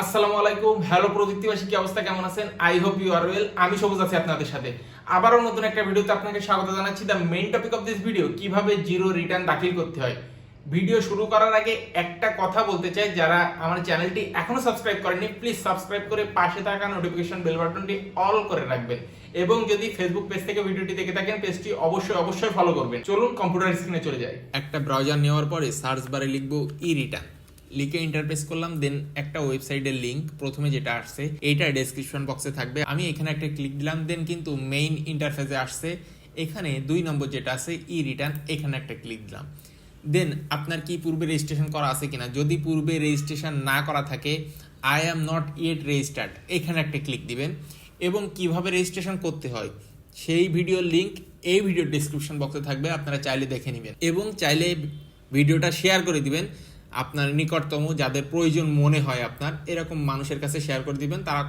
আসসালামু আলাইকুম, হ্যালো প্রযুক্তিবাসী, কি অবস্থা, কেমন আছেন? I hope you are well. আমি সবুজ আছি আপনাদের সাথে আবারও নতুন একটা ভিডিওতে আপনাকে স্বাগত জানাচ্ছি। The main topic of this video, কিভাবে জিরো রিটার্ন দাখিল করতে হয়। ভিডিও শুরু করার আগে একটা কথা বলতে চাই, যারা আমার চ্যানেলটি এখনো সাবস্ক্রাইব করেনি প্লিজ সাবস্ক্রাইব করে পাশে থাকা নোটিফিকেশন বেল বাটনটি অল করে রাখবেন, এবং যদি ফেসবুক পেজ থেকে ভিডিওটি দেখে থাকেন পেজটি অবশ্যই ফলো করবেন। চলুন কম্পিউটার স্ক্রিনে চলে যাই। একটা ব্রাউজার নেওয়ার পরে সার্চ বারে লিখবো ই রিটার্ন, লিখে ইন্টারপ্রেস করলাম। দেন একটা ওয়েবসাইটের লিংক প্রথমে যেটা আসছে এইটা ডেসক্রিপশন বক্সে থাকবে। আমি এখানে একটা ক্লিক দিলাম, দেন কিন্তু মেইন ইন্টারফেসে আসছে। এখানে 2 নম্বর যেটা আছে ই রিটার্ন, এখানে একটা ক্লিক দিলাম। দেন আপনার কি পূর্বে রেজিস্ট্রেশন করা আছে কিনা, যদি পূর্বে রেজিস্ট্রেশন না করা থাকে I am not yet registered, এখানে একটা ক্লিক দিবেন। এবং কিভাবে রেজিস্ট্রেশন করতে হয় সেই ভিডিওর লিংক এই ভিডিওর ডেসক্রিপশন বক্সে থাকবে, আপনারা চাইলে দেখে নেবেন। এবং চাইলে ভিডিওটা শেয়ার করে দিবেন আপনার নিকটতম, যাদের প্রয়োজন মনে হয় আপনার এরকম মানুষের কাছে শেয়ার করে দিবেন। তারা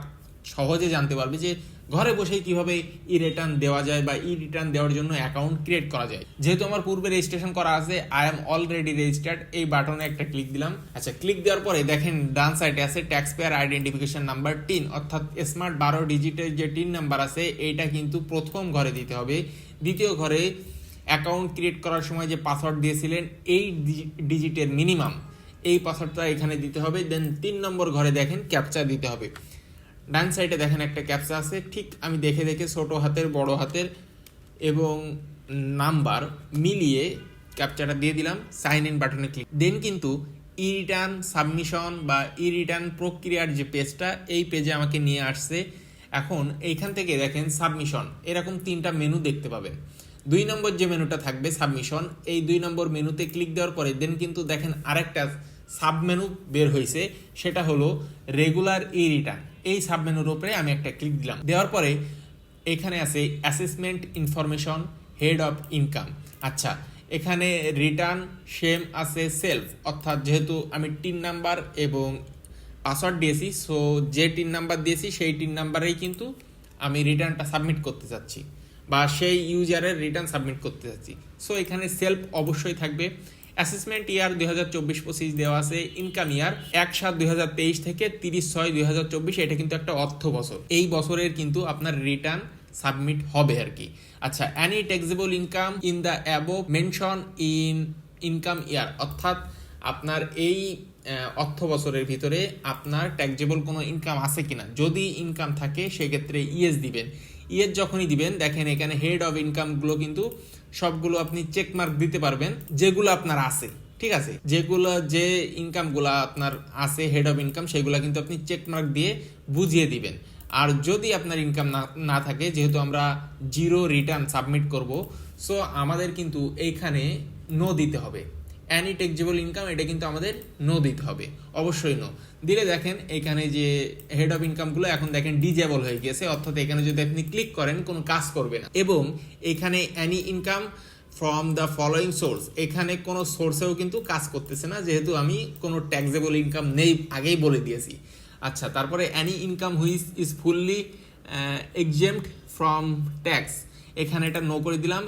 সহজে জানতে পারবে যে ঘরে বসেই কিভাবে ই রিটার্ন দেওয়া যায় বা ই রিটার্ন দেওয়ার জন্য অ্যাকাউন্ট ক্রিয়েট করা যায়। যেহেতু আমার পূর্বে রেজিস্ট্রেশন করা আছে, আই এম অলরেডি রেজিস্টার্ড, এই বাটনে একটা ক্লিক দিলাম। আচ্ছা, ক্লিক দেওয়ার পরে দেখেন ডান সাইডে আছে ট্যাক্স পেয়ার আইডেন্টিফিকেশন নাম্বার 3, অর্থাৎ স্মার্ট 12 ডিজিটের যে 3 নাম্বার আছে এইটা কিন্তু প্রথম ঘরে দিতে হবে। দ্বিতীয় ঘরে অ্যাকাউন্ট ক্রিয়েট করার সময় যে পাসওয়ার্ড দিয়েছিলেন এই ডিজিটের মিনিমাম এই পাসওয়ার্ডটা এখানে দিতে হবে। দেন 3 নম্বর ঘরে দেখেন ক্যাপচা দিতে হবে। ডান সাইডে দেখেন একটা ক্যাপচা আছে, ঠিক আমি দেখে ছোট হাতের বড় হাতের এবং নাম্বার মিলিয়ে ক্যাপচাটা দিয়ে দিলাম, সাইন ইন বাটনে ক্লিক। দেন কিন্তু ই রিটার্ন সাবমিশন বা ই রিটার্ন প্রক্রিয়ার যে পেজটা এই পেজে আমাকে নিয়ে আসছে। এখন এইখান থেকে দেখেন সাবমিশন, এরকম 3টা মেনু দেখতে পাবেন। 2 নম্বর যে মেনুটা থাকবে সাবমিশন, এই 2 নম্বর মেনুতে ক্লিক দেওয়ার পরে দেন কিন্তু দেখেন আরেকটা সাব মেনু বের হয়েছে, সেটা হলো রেগুলার ই রিটার্ন। এই সাব মেনুর উপরে আমি একটা ক্লিক দিলাম। দেওয়ার পরে এখানে আছে assessment information, head of income. আচ্ছা, এখানে রিটার্ন সেম আছে সেলফ, অর্থাৎ যেহেতু আমি 3 নাম্বার এবং পাসওয়ার্ড দিয়েছি, সো যে 3 নাম্বার দিয়েছি সেই 3 নাম্বারেই কিন্তু আমি রিটার্নটা সাবমিট করতে চাচ্ছি বা সেই ইউজারের রিটার্ন সাবমিট করতে চাচ্ছি। সো এখানে সেলফ অবশ্যই থাকবে। অ্যাসেসমেন্ট ইয়ার 2024-25 দেওয়া আছে। ইনকাম ইয়ার 1/7/2023 থেকে 30/6/2024, এটা কিন্তু একটা অর্থ বছর। এই বছরের কিন্তু আপনার রিটার্ন সাবমিট হবে আর কি। আচ্ছা, any taxable income in the above mention in income year, অর্থাৎ আপনার এই অর্থ বছরের ভিতরে আপনার ট্যাক্সেবল কোনো ইনকাম আছে কিনা, যদি ইনকাম থাকে সেক্ষেত্রে ইয়েস দিবেন। ইয়েস যখনই দিবেন দেখেন এখানে হেড অফ ইনকামগুলো কিন্তু সবগুলো আপনি চেক মার্ক দিতে পারবেন যেগুলো আপনার আছে। ঠিক আছে, যেগুলো যে ইনকামগুলো আপনার আছে হেড অফ ইনকাম সেগুলো কিন্তু আপনি চেক মার্ক দিয়ে বুঝিয়ে দিবেন। আর যদি আপনার ইনকাম না থাকে, যেহেতু আমরা জিরো রিটার্ন সাবমিট করব, সো আমাদের কিন্তু এইখানে নো দিতে হবে। অ্যানি ট্যাক্সেবল ইনকাম এটা কিন্তু আমাদের নো দিতে হবে, অবশ্যই নো দিলে দেখেন এখানে যে হেড অফ ইনকামগুলো এখন দেখেন ডিজেবল হয়ে গেছে, অর্থাৎ এখানে যদি আপনি ক্লিক করেন কোনো কাজ করবে না। এবং এখানে any income from the following source, এখানে কোনো সোর্সেও কিন্তু কাজ করতেছে না, যেহেতু আমি কোনো ট্যাক্সেবল ইনকাম নেই আগেই বলে দিয়েছি। আচ্ছা, তারপরে any income which is fully exempt from tax, এখানে এটা নো করে দিলাম।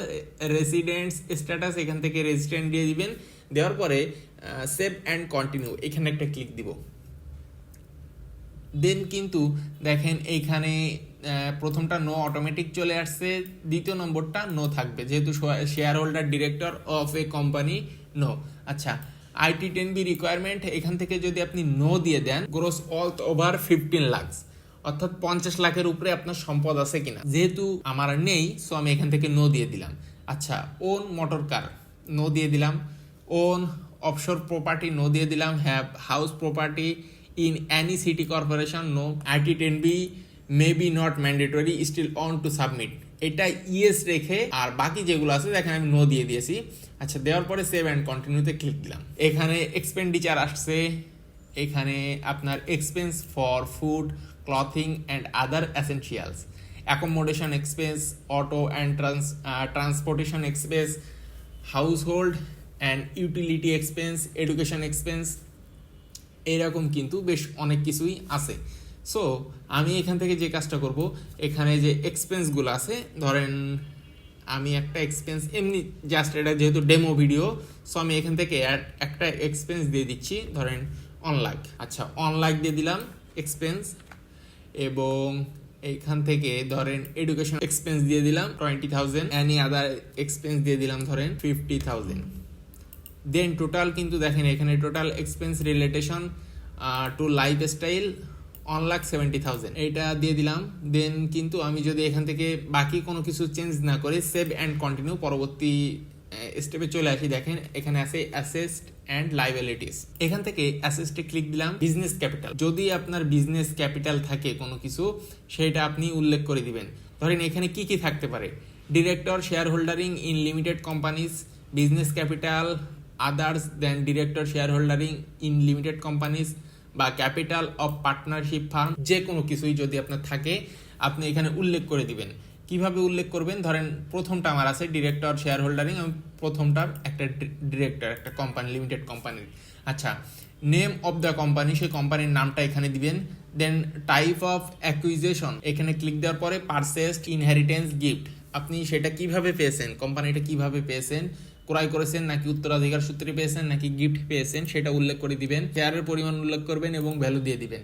রেসিডেন্টস স্ট্যাটাস, এখান থেকে রেজিস্ট্যান্ট দিয়ে দিবেন। দেওয়ার পরে সেভ অ্যান্ড কন্টিনিউ, এখানে একটা ক্লিক দিব। দেন কিন্তু দেখেন এইখানে প্রথমটা নো অটোমেটিক চলে আসছে, দ্বিতীয় নম্বরটা নো থাকবে, যেহেতু share holder director of a company no. আচ্ছা, আইটি 10B রিকোয়ারমেন্ট, এখান থেকে যদি আপনি নো দিয়ে দেন গ্রোস ওয়েলথ ওভার 15 লাখ, অর্থাৎ 50 লাখের উপরে আপনার সম্পদ আছে কিনা, যেহেতু আমার নেই সো আমি এখান থেকে নো দিয়ে দিলাম। আচ্ছা, ওন মোটর কার নো দিয়ে দিলাম, ওন অফশোর প্রপার্টি নো দিয়ে দিলাম, have house property in any city corporation no, IT 10B may be not mandatory still on to submit, এটা ইয়েস রেখে আর বাকি যেগুলো আছে দেখেন আমি নো দিয়ে দিয়েছি। আচ্ছা, দেওয়ার পরে সেভ অ্যান্ড কন্টিনিউতে ক্লিক দিলাম। এখানে এক্সপেন্ডিচার আসছে, এখানে আপনার expense for food, clothing and other essentials, accommodation expense, auto and transportation expense, household and utility expense, education expense, এরকম কিন্তু বেশ অনেক কিছুই আছে। সো আমি এখান থেকে যে কাজটা করব, এখানে যে এক্সপেন্সগুলো আছে, ধরেন আমি একটা এক্সপেন্স এমনি জাস্ট, এটা যেহেতু ডেমো ভিডিও সো আমি এখান থেকে একটা এক্সপেন্স দিয়ে দিচ্ছি, ধরেন 1 লাখ। আচ্ছা, 1 লাখ দিয়ে দিলাম। এক্সপেন্স, এবং এখান থেকে ধরেন এডুকেশন এক্সপেন্স দিয়ে দিলাম 20,000, এনি আদার এক্সপেন্স দিয়ে দিলাম ধরেন 50,000। দেন টোটাল কিন্তু দেখেন এখানে টোটাল এক্সপেন্স রিলেটেশন টু লাইফস্টাইল 1,70,000 এটা দিয়ে দিলাম। দেন কিন্তু আমি যদি এখান থেকে বাকি কোনো কিছু চেঞ্জ না করে সেভ অ্যান্ড কন্টিনিউ পরবর্তী স্টেপে চলে আসি, দেখেন এখানে আছে অ্যাসেস্ট অ্যান্ড লাইবিলিটিস। এখান থেকে অ্যাসেস্টে ক্লিক দিলাম। বিজনেস ক্যাপিটাল, যদি আপনার বিজনেস ক্যাপিটাল থাকে কোনো কিছু সেটা আপনি উল্লেখ করে দিবেন। ধরেন এখানে কি কি থাকতে পারে, director share holding in limited companies, business capital, others, then director share holding in limited companies বা ক্যাপিটাল অফ পার্টনারশিপ ফার্ম, যে কোনো কিছুই যদি আপনার থাকে আপনি এখানে উল্লেখ করে দিবেন। কিভাবে উল্লেখ করবেন, ধরেন প্রথমটা আমার আছে ডিরেক্টর শেয়ার হোল্ডারিং, আমি প্রথমটার একটা ডিরেক্টর একটা কোম্পানি লিমিটেড কোম্পানির। আচ্ছা, নেম অফ দ্য কোম্পানি, সেই কোম্পানির নামটা এখানে দিবেন। দেন টাইপ অফ অ্যাকুইজিশন, এখানে ক্লিক দেওয়ার পরে পারচেসড, ইনহেরিটেন্স, গিফট, আপনি সেটা কিভাবে পেয়েছেন, কোম্পানিটা কিভাবে পেয়েছেন, ক্রয় করেছেন নাকি উত্তরাধিকার সূত্রে পেয়েছেন নাকি গিফট পেয়েছেন সেটা উল্লেখ করে দিবেন। শেয়ারের পরিমাণ উল্লেখ করবেন এবং ভ্যালু দিয়ে দিবেন।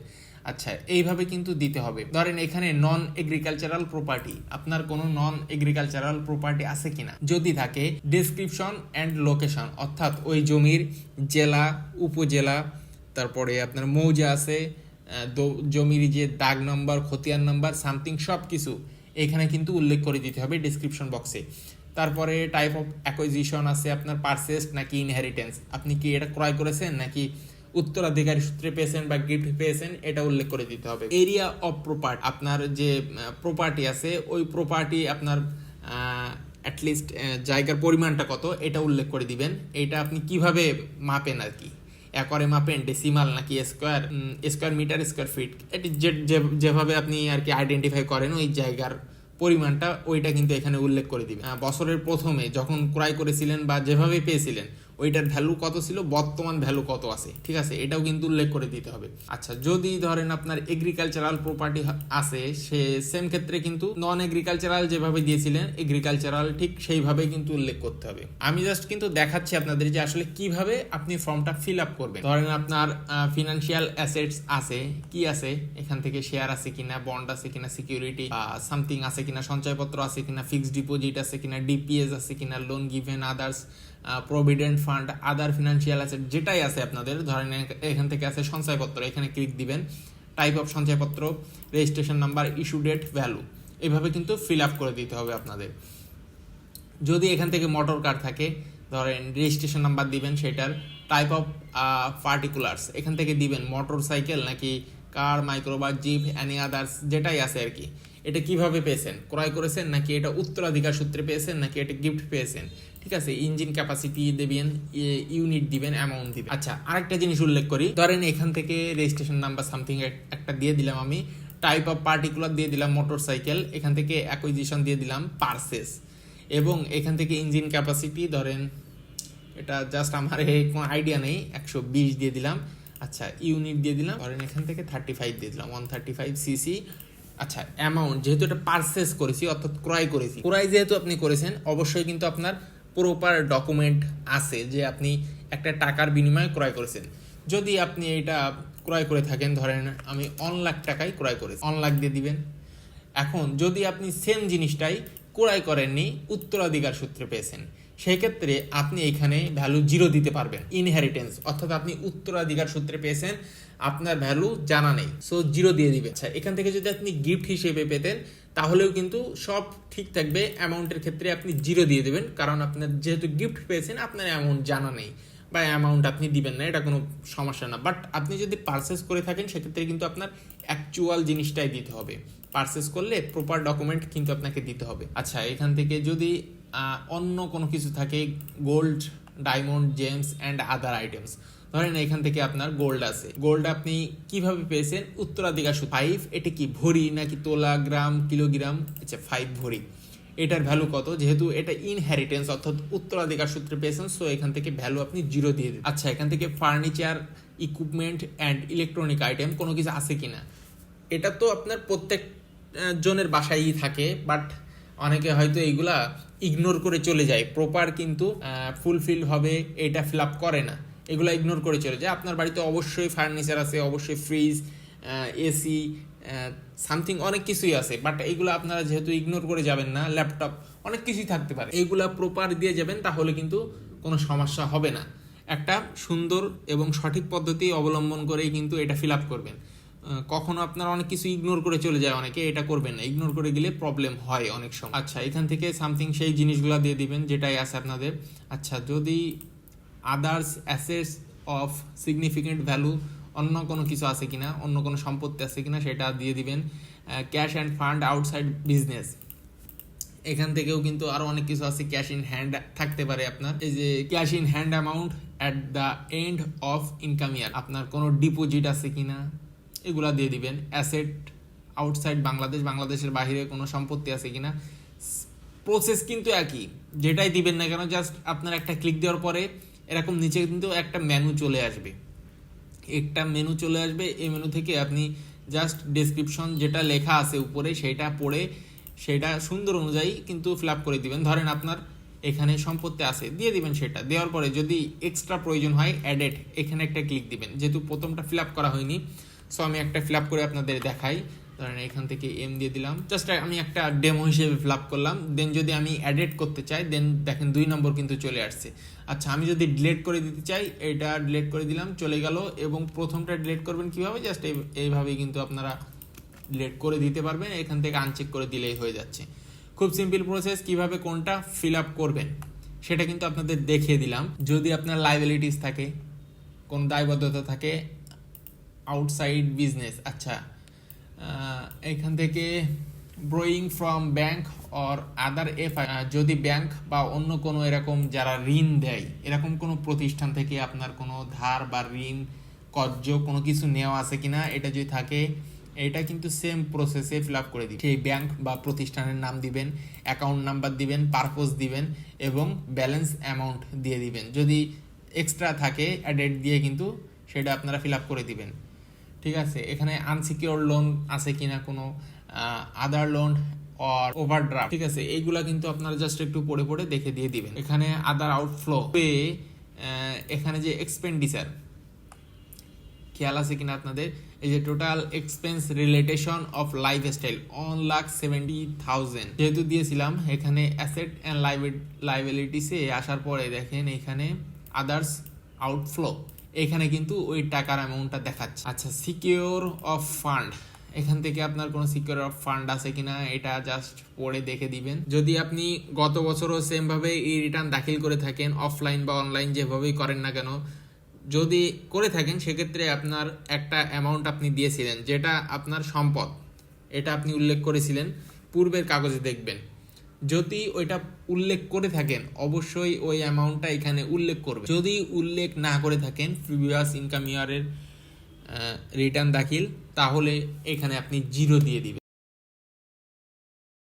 আচ্ছা, এইভাবে কিন্তু দিতে হবে। ধরেন এখানে নন এগ্রিকালচারাল প্রপার্টি, আপনার কোনো নন এগ্রিকালচারাল প্রপার্টি আছে কিনা, যদি থাকে ডেসক্রিপশন অ্যান্ড লোকেশন, অর্থাৎ ওই জমির জেলা, উপজেলা, তারপরে আপনার মৌজা আছে, জমির যে দাগ নম্বর, খতিয়ান নম্বর, সামথিং সব কিছু এখানে কিন্তু উল্লেখ করে দিতে হবে ডেসক্রিপশন বক্সে। তারপরে টাইপ অফ অ্যাকুইজিশন আছে আপনার পারচেসড নাকি ইনহেরিটেন্স, আপনি কি এটা ক্রয় করেছেন নাকি উত্তরাধিকারী সূত্রে পেয়েছেন বা গিফট পেয়েছেন, এটা উল্লেখ করে দিতে হবে। এরিয়া অফ প্রপার্টি, আপনার যে প্রপার্টি আছে ওই প্রপার্টি আপনার অ্যাটলিস্ট জায়গার পরিমাণটা কত এটা উল্লেখ করে দিবেন। এটা আপনি কিভাবে মাপেন আর কি, একরে মাপেন, ডেসিমাল নাকি স্কোয়ার মিটার, স্কোয়ার ফিট, এটি যেভাবে আপনি আর কি আইডেন্টিফাই করেন ওই জায়গার পরিমাণটা ওইটা কিন্তু এখানে উল্লেখ করে দিবেন। বছরের প্রথমে যখন ক্রয় করেছিলেন বা যেভাবে পেয়েছিলেন ওইটার ভ্যালু কত ছিল, বর্তমান ভ্যালু কত আছে, ঠিক আছে, এটাও কিন্তু উল্লেখ করে দিতে হবে। আচ্ছা, যদি ধরেন আপনার এগ্রিকালচারাল প্রপার্টি আছে সে সেম ক্ষেত্রে কিন্তু নন এগ্রিকালচারাল যেভাবে দিয়েছিলেন এগ্রিকালচারাল ঠিক সেইভাবে কিন্তু উল্লেখ করতে হবে। আমি জাস্ট কিন্তু দেখাচ্ছি আপনাদের যে আসলে কিভাবে আপনি ফর্মটা ফিল আপ করবেন। ধরেন আপনার ফিনান্সিয়াল অ্যাসেটস আছে, কি আছে এখান থেকে, শেয়ার আছে কিনা, বন্ড আছে কিনা, সিকিউরিটি সামথিং আছে কিনা, সঞ্চয়পত্র আছে কিনা, ফিক্সড ডিপোজিট আছে কিনা, ডিপিএস আছে কিনা, loan given, others, provident fund, other financial asset যেটাই আছে আপনাদের, ধরেন এখান থেকে আছে সঞ্চয়পত্র, এখানে ক্লিক দিবেন। টাইপ অফ সঞ্চয়পত্র, registration number, issue date, value, এভাবে কিন্তু ফিল আপ করে দিতে হবে আপনাদের। যদি এখান থেকে মোটর কার থাকে ধরেন রেজিস্ট্রেশন নাম্বার দিবেন সেটার। টাইপ অফ পার্টিকুলার্স এখান থেকে দিবেন মোটর সাইকেল নাকি কার, মাইক্রোবাস, জিপ, এনি আদার্স যেটাই আছে আর কি। এটা কিভাবে পেয়েছেন, ক্রয় করেছেন নাকি এটা উত্তরাধিকার সূত্রে পেয়েছেন নাকি এটা গিফট পেয়েছেন, ঠিক আছে। ইঞ্জিন ক্যাপাসিটি দেবেন, ইউনিট দিবেন, অ্যামাউন্ট দিবেন। আচ্ছা, আরেকটা জিনিস উল্লেখ করি, ধরেন এখান থেকে রেজিস্ট্রেশন নাম্বার সামথিং একটা দিয়ে দিলাম আমি, টাইপ অফ পার্টিকুলার দিয়ে দিলাম মোটর সাইকেল, এখান থেকে অ্যাকুইজিশন দিয়ে দিলাম পারচেস, এবং এখান থেকে ইঞ্জিন ক্যাপাসিটি ধরেন এটা জাস্ট আমার কোনো আইডিয়া নেই, 120 দিয়ে দিলাম। আচ্ছা, ইউনিট দিয়ে দিলাম, ধরেন এখান থেকে 35 দিয়ে দিলাম, 135 সিসি। আচ্ছা, অ্যামাউন্ট যেহেতু এটা পারচেস করেছি অর্থাৎ ক্রয় করেছি, ক্রয় যেহেতু আপনি করেছেন অবশ্যই কিন্তু আপনার প্রপার ডকুমেন্ট আছে যে আপনি একটা টাকার বিনিময়ে ক্রয় করেছেন। যদি আপনি এটা ক্রয় করে থাকেন, ধরেন আমি 1 লাখ টাকায় ক্রয় করেছি, 1 লাখ দিয়ে দিবেন। এখন যদি আপনি সেম জিনিসটাই ক্রয় করেননি, উত্তরাধিকার সূত্রে পেয়েছেন, সেই ক্ষেত্রে আপনি এখানে ভ্যালু 0 দিতে পারবেন। ইনহেরিটেন্স অর্থাৎ আপনি উত্তরাধিকার সূত্রে পেয়েছেন, আপনার ভ্যালু জানা নেই, সো 0 দিয়ে দিবেন। আচ্ছা, এখান থেকে যদি আপনি গিফট হিসেবে পেতেন তাহলেও কিন্তু সব ঠিক থাকবে, অ্যামাউন্টের ক্ষেত্রে আপনি 0 দিয়ে দেবেন, কারণ আপনার যেহেতু গিফট পেয়েছেন আপনার অ্যামাউন্ট জানা নেই বা অ্যামাউন্ট আপনি দিবেন না, এটা কোনো সমস্যা না। বাট আপনি যদি পারচেস করে থাকেন সেক্ষেত্রে কিন্তু আপনার অ্যাকচুয়াল জিনিসটাই দিতে হবে। পারচেস করলে প্রপার ডকুমেন্ট কিন্তু আপনাকে দিতে হবে। আচ্ছা, এখান থেকে যদি অন্য কোনো কিছু থাকে, gold, diamond, James and other items, ধরেন এখান থেকে আপনার গোল্ড আছে, গোল্ড আপনি কিভাবে পেয়েছেন, উত্তরাধিকার সূত্রে। 5 এটা কি ভরি নাকি তোলা, গ্রাম, কিলোগ্রাম, আচ্ছা 5 ভরি, এটার ভ্যালু কত, যেহেতু এটা ইনহেরিটেন্স অর্থাৎ উত্তরাধিকার সূত্রে পেয়েছেন, সো এখান থেকে ভ্যালু আপনি 0 দিয়ে দিন। আচ্ছা, এখান থেকে furniture, equipment and electronic item কোনো কিছু আছে কিনা, এটা তো আপনার প্রত্যেক জনের বাসায়ই থাকে, বাট অনেকে হয়তো এইগুলা ইগনোর করে চলে যায়, প্রপার কিন্তু ফুলফিল হবে এটা ফিল আপ করে না, এগুলো ইগনোর করে চলে যায়। আপনার বাড়িতে অবশ্যই ফার্নিচার আছে, অবশ্যই ফ্রিজ, এসি সামথিং অনেক কিছুই আছে, বাট এইগুলো আপনারা যেহেতু ইগনোর করে যাবেন না, ল্যাপটপ অনেক কিছুই থাকতে পারে, এইগুলা প্রপার দিয়ে যাবেন, তাহলে কিন্তু কোনো সমস্যা হবে না। একটা সুন্দর এবং সঠিক পদ্ধতি অবলম্বন করেই কিন্তু এটা ফিল আপ করবেন। কখনো আপনারা অনেক কিছু ইগনোর করে চলে যায় অনেকে, এটা করবেন না, ইগনোর করে গেলে প্রবলেম হয় অনেক সময়। আচ্ছা, এখান থেকে সামথিং সেই জিনিসগুলো দিয়ে দিবেন যেটাই আছে আপনাদের। আচ্ছা, যদি others assets of significant value, অন্য কোনো কিছু আছে কিনা, অন্য কোনো সম্পত্তি আছে কিনা সেটা দিয়ে দিবেন। Cash and fund outside business, এখান থেকেও কিন্তু আরো অনেক কিছু আছে। ক্যাশ ইন হ্যান্ড থাকতে পারে আপনার, এই যে cash in hand amount at the end of income ইয়ার, আপনার কোনো ডিপোজিট আছে কিনা এগুলা দিয়ে দিবেন। অ্যাসেট আউটসাইড বাংলাদেশ, বাংলাদেশের বাইরে কোনো সম্পত্তি আছে কিনা। প্রসেস কিন্তু একই, যেটাই দিবেন না কেন, জাস্ট আপনার একটা ক্লিক দেওয়ার পরে এরকম নিচে কিন্তু একটা মেনু চলে আসবে, এই মেনু থেকে আপনি জাস্ট ডেসক্রিপশন যেটা লেখা আছে উপরে সেটা পড়ে সেটা সুন্দর অনুযায়ী কিন্তু ফিল আপ করে দিবেন। ধরেন আপনার এখানে সম্পত্তি আছে, দিয়ে দিবেন। সেটা দেওয়ার পরে যদি এক্সট্রা প্রয়োজন হয় অ্যাডেড, এখানে একটা ক্লিক দিবেন। যেহেতু প্রথমটা ফিল আপ করা হয়নি, সো আমি একটা ফিল আপ করে আপনাদের দেখাই। ধরেন এখান থেকে এম দিয়ে দিলাম, জাস্ট আমি একটা ডেমো হিসেবে ফিল আপ করলাম। দেন যদি আমি অ্যাডেড করতে চাই, দেন দেখেন 2 নম্বর কিন্তু চলে আসছে। আচ্ছা, আমি যদি ডিলিট করে দিতে চাই, এটা ডিলিট করে দিলাম, চলে গেল। এবং প্রথমটা ডিলিট করবেন কিভাবে, জাস্ট এইভাবেই কিন্তু আপনারা ডিলিট করে দিতে পারবেন। এখান থেকে আনচেক করে দিলেই হয়ে যাচ্ছে। খুব সিম্পল প্রসেস। কিভাবে কোনটা ফিল আপ করবেন সেটা কিন্তু আপনাদের দেখিয়ে দিলাম। যদি আপনার লাইবিলিটিস থাকে, কোন দায়বদ্ধতা থাকে, আউটসাইড বিজনেস, আচ্ছা এখান থেকে ব্রোয়িং ফ্রম ব্যাংক অর আদার যদি ব্যাংক বা অন্য কোনো এরকম যারা ঋণ দেয়, এরকম কোনো প্রতিষ্ঠান থেকে আপনার কোনো ধার বা ঋণ কর্য কোনো কিছু নেওয়া আছে কিনা, এটা যদি থাকে এটা কিন্তু সেম প্রসেসে ফিল আপ করে দিই। সেই ব্যাংক বা প্রতিষ্ঠানের নাম দিবেন, অ্যাকাউন্ট নাম্বার দিবেন, পারপোজ দিবেন এবং ব্যালেন্স অ্যামাউন্ট দিয়ে দিবেন। যদি এক্সট্রা থাকে অ্যাডেড দিয়ে কিন্তু সেটা আপনারা ফিল আপ করে দিবেন। ঠিক আছে, এখানে আনসিকিউরড লোন আছে কিনা, কোনো আদার লোন অর ওভারড্রাফট, ঠিক আছে, এইগুলা কিন্তু আপনারা জাস্ট একটু পড়ে পড়ে দেখে দিয়ে দিবেন। এখানে আদার আউটফ্লো পে, এখানে যে এক্সপেন্ডিচার খেয়াল আছে কিনা আপনাদের, এই যে টোটাল এক্সপেন্স রিলেটেশন অফ লাইফস্টাইল 1,70,000 যেহেতু দিয়েছিলাম, এখানে অ্যাসেট অ্যান্ড লাইবিলিটিসে আসার পরে দেখেন এখানে আদার্স আউটফ্লো, এখানে কিন্তু ওই টাকার অ্যামাউন্টটা দেখাচ্ছে। আচ্ছা, সিকিউর অফ ফান্ড, এখান থেকে আপনার কোনো সিকিউর অফ ফান্ড আছে কিনা এটা জাস্ট পড়ে দেখে দিবেন। যদি আপনি গত বছরও সেম ভাবে এই রিটার্ন দাখিল করে থাকেন, অফলাইন বা অনলাইন যেভাবেই করেন না কেন, যদি করে থাকেন সেক্ষেত্রে আপনার একটা অ্যামাউন্ট আপনি দিয়েছিলেন যেটা আপনার সম্পদ, এটা আপনি উল্লেখ করেছিলেন পূর্বের কাগজে দেখবেন। যদি ওইটা উল্লেখ করে থাকেন অবশ্যই ওই অ্যামাউন্টটা এখানে উল্লেখ করবে। যদি উল্লেখ না করে থাকেন প্রিভিয়াস ইনকাম ইয়ারের রিটার্ন দাখিল, তাহলে এখানে আপনি 0 দিয়ে দিবেন।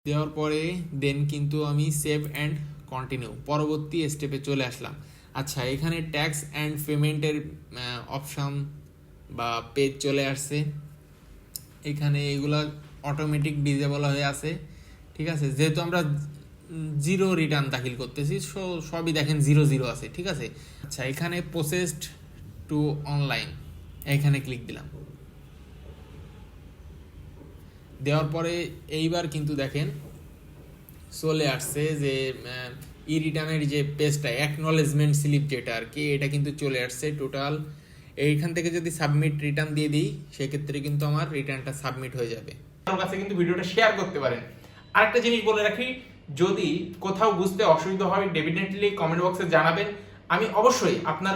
দেওয়ার পরে দেন কিন্তু আমি সেভ অ্যান্ড কন্টিনিউ পরবর্তী স্টেপে চলে আসলাম। আচ্ছা, এখানে ট্যাক্স অ্যান্ড পেমেন্টের অপশন বা পেজ চলে আসছে। এখানে এগুলা অটোমেটিক ডিজেবল হয়ে আছে, ঠিক আছে, যেহেতু আমরা 0 রিটার্ন দাখিল করতেছি, সবই দেখেন 0 আছে, ঠিক আছে। আচ্ছা, এখানে প্রসেসড টু অনলাইন, এখানে ক্লিক দিলাম। দেওয়ার পরে এইবার কিন্তু দেখেন চলে আসছে যে ই রিটার্নের যে পেজটা, অ্যাকনলেজমেন্ট স্লিপ যেটা আর কি, এটা কিন্তু চলে আসছে টোটাল। এইখান থেকে যদি সাবমিট রিটার্ন দিয়ে দিই সেক্ষেত্রে কিন্তু আমার রিটার্নটা সাবমিট হয়ে যাবে। আমার কাছে কিন্তু ভিডিওটা শেয়ার করতে পারেন। আরেকটা জিনিস বলে রাখি, যদি কোথাও বুঝতে অসুবিধা হয় ডেফিনেটলি কমেন্ট বক্সে জানাবেন। আমি অবশ্যই আপনার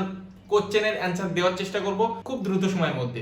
কোশ্চেনের অ্যান্সার দেওয়ার চেষ্টা করব খুব দ্রুত সময়ের মধ্যে।